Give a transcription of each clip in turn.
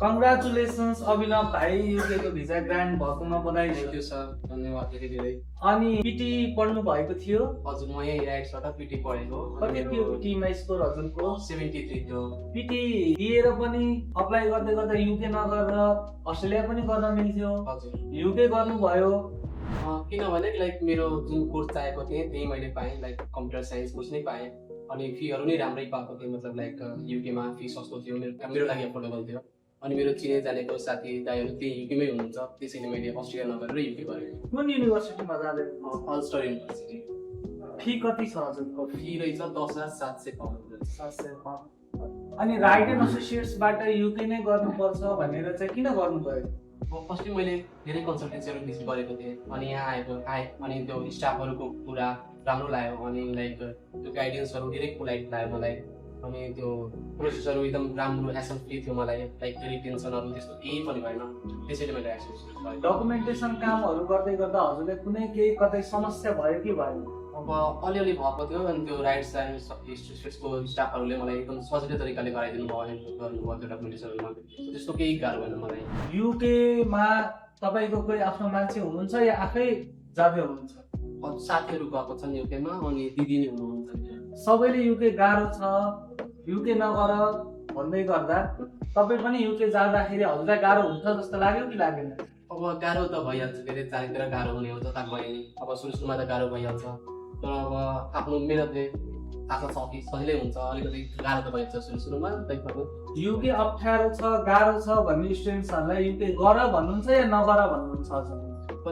Congratulations अभिनव भाइ, युकेको visa grand भएकोमा बधाई छ। थ्याङ्क यू सर, धन्यवाद धेरै धेरै। अनि पिटी पढ्नु भएको थियो? हजुर, म यही राइट्सबाट पिटी पढेको। कति थियो पिटीमा स्कोर हजुरको? 73 थियो। पिटी दिएर पनि अप्लाई गर्दै गर्दा युके नगरेर अस्ट्रेलिया पनि गर्न मिल्थ्यो, हजुर, युके गर्नुभयो। किनभने लाइक मेरो जुन कोर्स चाहेको थिएँ त्यही मैले पाएँ, लाइक कम्प्युटर साइन्स कोर्स नै पाएँ। अनि फीहरू नै राम्रै पाएको थिएँ, मतलब लाइक युकेमा फी सस्तो थियो, मेरो लागि एफोर्डेबल थियो। अनि मेरो चिने जानेको साथी दाइहरू त्यही युकेमै हुनुहुन्छ, त्यसैले मैले अस्ट्रेलिया नगरेर युके गरेँ। कुन युनिभर्सिटीमा जाँदै? Ulster university. फी कति छ हजुरको? फी रहेछ 10,700 700। अनि राइट एन्ड एसोसिएट्सबाट युके नै गर्नुपर्छ भनेर चाहिँ किन गर्नुभयो? फर्स्टली मैले धेरै कन्सल्टेन्सीहरू भिजिट गरेको थिएँ, अनि यहाँ आएँ अनि त्यो स्टाफहरूको कुरा राम्रो लाग्यो, अनि लाइक त्यो गाइडेन्सहरू धेरै पोलाइट लाग्यो मलाई, अनि त्यो प्रोसेसहरू एकदम राम्रो एसन फ्री थियो मलाई, लाइक धेरै टेन्सनहरू त्यस्तो केही पनि भएन, त्यसैले मैले एक्सपिरियन्स गरेँ। डकुमेन्टेसन कामहरू गर्दै गर्दा हजुरले कुनै केही कतै समस्या भयो कि भएन? अब अलिअलि भएको थियो, अनि त्यो राइट्स एन्ड एसोसिएट्सको स्टाफहरूले मलाई एकदम सजिलो तरिकाले गराइदिनु भयो, हेल्प गर्नुभयो त्यो डकुमेन्टेसनमा, त्यस्तो केही गाह्रो भएन मलाई। युकेमा तपाईँको कोही आफ्नो मान्छे हुनुहुन्छ या आफै जाँदै हुनुहुन्छ? साथीहरू गएको छन् युकेमा, अनि दिदी नै हुनुहुन्छ। सबैले युके गाह्रो छ, युके नगर भन्दै गर्दा तपाईँ पनि युके जाँदाखेरि हजुरलाई गाह्रो हुन्छ जस्तो लाग्यो कि लागेन? अब गाह्रो त भइहाल्छ, धेरै चारैतिर गाह्रो हुने हो, जता गए नि अब सुरुमा त गाह्रो भइहाल्छ, तर अब आफ्नो मेहनतले थाहा छ कि सजिलै हुन्छ, अलिकति गाह्रो त भइहाल्छ सुरुमा। युके अप्ठ्यारो छ, गाह्रो छ भन्ने स्टुडेन्ट्सहरूलाई युके गर भन्नुहुन्छ या नगर भन्नुहुन्छ हजुर?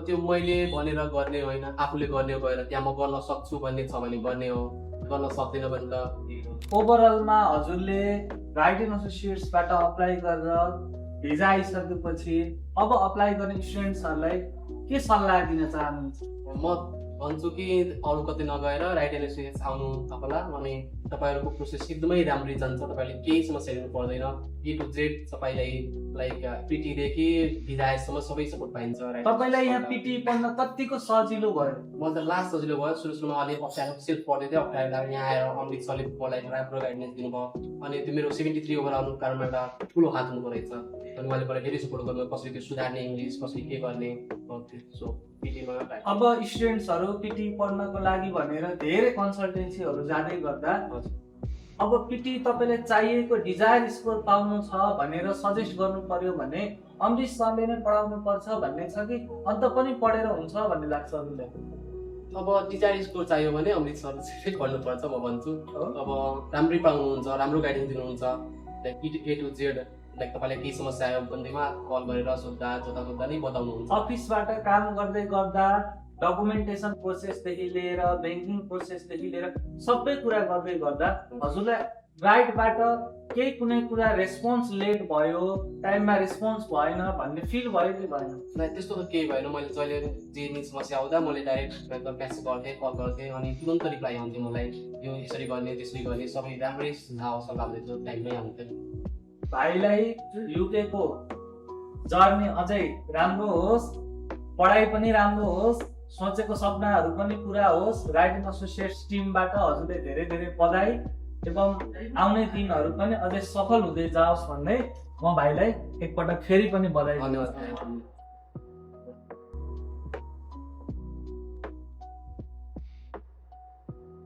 त्यो मैले भनेर गर्ने होइन, आफूले गर्ने हो, गएर त्यहाँ म गर्न सक्छु भन्ने छ भने गर्ने हो, गर्न सक्दैन भने त। ओभरअलमा हजुरले राइट एन्ड एसोसिएट्सबाट अप्लाई गरेर भिजा आइसकेपछि अब अप्लाई गर्ने स्टुडेन्ट्सहरूलाई के सल्लाह दिन चाहनुहुन्छ? म भन्छु कि अरू कतै नगएर राइट एन्ड एसोसिएट्स आउनु तपाईँलाई, अनि तपाईँहरूको प्रोसेस एकदमै राम्ररी जान्छ, तपाईँले केही समस्या लिनु पर्दैन, ए टु जेड तपाईँलाई लाइक पिटीदेखि भिजासम्म सबै सपोर्ट पाइन्छ। तपाईँलाई यहाँ पिटी पढ्न कतिको सजिलो भयो? म त लास्ट सजिलो भयो, सुरुमा अलिक अप्ठ्यारो सेल्फ पढ्दै थियो, अप्ठ्यारो लाग्यो, यहाँ आएर अमृत सरले मलाई राम्रो गाइडेन्स दिनुभयो, अनि त्यो मेरो 73 ओभर आउनु कारणमा एउटा ठुलो हात हुनुको रहेछ, अनि उहाँले मलाई धेरै सपोर्ट गर्नु, कसरी त्यो सुधार्ने इङ्ग्लिस, कसरी के गर्ने। अब स्टुडेन्ट्सहरू पिटी पढ्नको लागि भनेर धेरै कन्सल्टेन्सीहरू जाँदै गर्दा अब पिटी तपाईँले चाहिएको डिजायर स्कोर पाउनु छ भनेर सजेस्ट गर्नु पर्यो भने अमृत सरले नै पढाउनु पर्छ भन्ने छ कि अन्त पनि पढेर हुन्छ भन्ने लाग्छ अरूलाई? अब डिजायर स्कोर चाहियो भने अमृत सर चाहिँ पढ्नुपर्छ म भन्छु। अब राम्रै पाउनुहुन्छ, राम्रो गाइडेन्स दिनुहुन्छ, like A to Z, like तपाईँलाई केही समस्या आयो भन्दैमा कल गरेर सोद्धा जोता नै बताउनुहुन्छ। अफिसबाट काम गर्दै गर्दा डकुमेन्टेसन प्रोसेसदेखि लिएर ब्याङ्किङ प्रोसेसदेखि लिएर सबै कुरा गर्दै गर्दा हजुरलाई राइटबाट केही कुनै कुरा रेस्पोन्स लेट भयो, टाइममा रेस्पोन्स भएन भन्ने फिल भयो कि भएन? त्यस्तो त केही भएन, मैले जहिले जे नि समस्या आउँदा मैले डाइरेक्ट एकदम म्यासेज गर्थेँ, कल गर्थेँ, अनि तुरन्त रिप्लाई आउँथ्यो मलाई, यो यसरी गर्ने त्यसरी गर्ने, सबै राम्रै सुझाव सल्लाह दिन्थ्यो, टाइममै आउँथ्यो। भाइलाई युकेको जर्नी अझै राम्रो होस्, पढाइ पनि राम्रो होस्, सोचेको सपनाहरू पनि पुरा होस्। राइट एन्ड एसोसिएट्स टिमबाट हजुरले धेरै धेरै बधाई एवं आउने दिनहरू पनि अझै सफल हुँदै जाओस् भन्दै म भाइलाई एकपटक फेरि पनि बधाई। धन्यवाद।